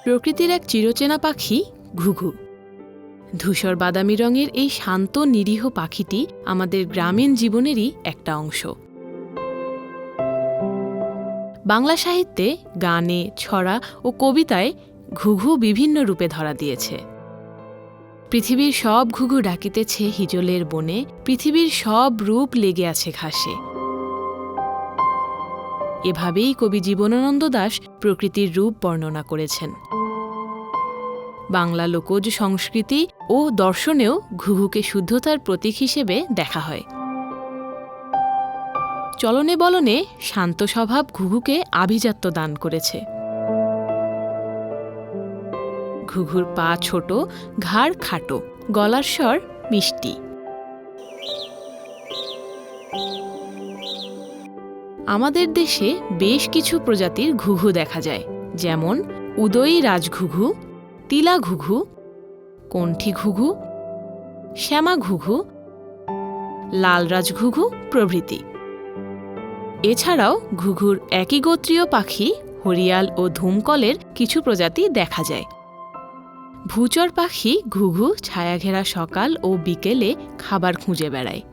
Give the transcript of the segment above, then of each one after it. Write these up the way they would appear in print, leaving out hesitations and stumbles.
প্রকৃতির এক চিরচেনা পাখি ঘুঘু। ধূসর বাদামি রঙের এই শান্ত নিরীহ পাখিটি আমাদের গ্রামীণ জীবনেরই একটা অংশ। বাংলা সাহিত্যে, গানে, ছড়া ও কবিতায় ঘুঘু বিভিন্ন রূপে ধরা দিয়েছে। পৃথিবীর সব ঘুঘু ডাকিতেছে হিজলের বনে, পৃথিবীর সব রূপ লেগে আছে ঘাসে। এভাবেই কবি জীবনানন্দ দাশ প্রকৃতির রূপ বর্ণনা করেছেন। বাংলা লোকজ সংস্কৃতি ও দর্শনেও ঘুঘুকে শুদ্ধতার প্রতীক হিসেবে দেখা হয়। চলনে বলনে শান্ত স্বভাব ঘুঘুকে আভিজাত্য দান করেছে। ঘুঘুর পা ছোট, ঘাড় খাটো, গলার স্বর মিষ্টি। আমাদের দেশে বেশ কিছু প্রজাতির ঘুঘু দেখা যায়, যেমন উদয়ী রাজঘুঘু, তিলা ঘুঘু, কণ্ঠী ঘুঘু, শ্যামা ঘুঘু, লাল রাজঘুঘু প্রভৃতি। এছাড়াও ঘুঘুর একই গোত্রীয় পাখি হরিয়াল ও ধূমকলের কিছু প্রজাতি দেখা যায়। ভূচর পাখি ঘুঘু ছায়াঘেরা সকাল ও বিকেলে খাবার খুঁজে বেড়ায়।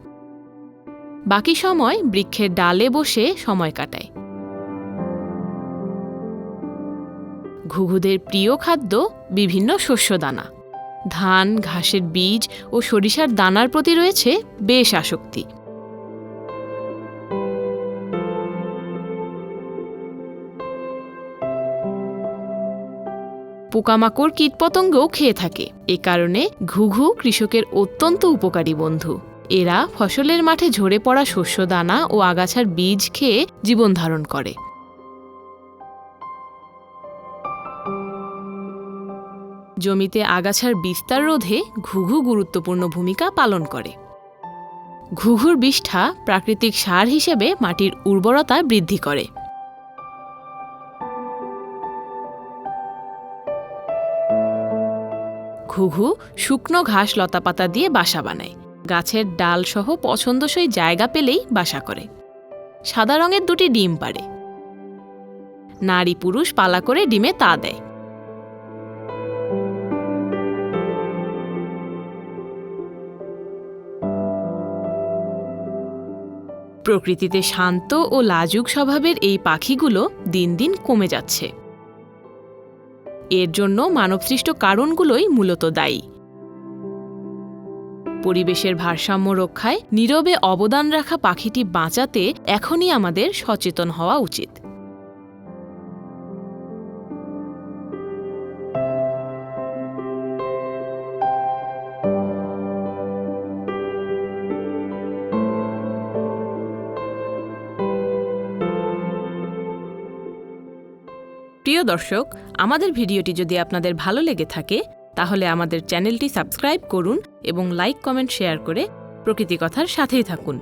বাকি সময় বৃক্ষের ডালে বসে সময় কাটায়। ঘুঘুদের প্রিয় খাদ্য বিভিন্ন শস্যদানা। ধান, ঘাসের বীজ ও সরিষার দানার প্রতি রয়েছে বেশ আসক্তি। পোকামাকড় কীটপতঙ্গও খেয়ে থাকে। এ কারণে ঘুঘু কৃষকের অত্যন্ত উপকারী বন্ধু। এরা ফসলের মাঠে ঝরে পড়া শস্যদানা ও আগাছার বীজ খেয়ে জীবন ধারণ করে। জমিতে আগাছার বিস্তার রোধে ঘুঘু গুরুত্বপূর্ণ ভূমিকা পালন করে। ঘুঘুর বিষ্ঠা প্রাকৃতিক সার হিসেবে মাটির উর্বরতা বৃদ্ধি করে। ঘুঘু শুকনো ঘাস লতাপাতা দিয়ে বাসা বানায়। গাছের ডাল সহ পছন্দসই জায়গা পেলেই বাসা করে। সাদা রঙের দুটি ডিম পাড়ে। নারী পুরুষ পালা করে ডিমে তা দেয়। প্রকৃতিতে শান্ত ও লাজুক স্বভাবের এই পাখিগুলো দিন দিন কমে যাচ্ছে। এর জন্য মানবসৃষ্ট কারণগুলোই মূলত দায়ী। পরিবেশের ভারসাম্য রক্ষায় নীরবে অবদান রাখা পাখিটি বাঁচাতে এখনই আমাদের সচেতন হওয়া উচিত। প্রিয় দর্শক, আমাদের ভিডিওটি যদি আপনাদের ভালো লেগে থাকে তাহলে আমাদের চ্যানেলটি সাবস্ক্রাইব করুন এবং লাইক, কমেন্ট, শেয়ার করে প্রকৃতি কথার সাথেই থাকুন।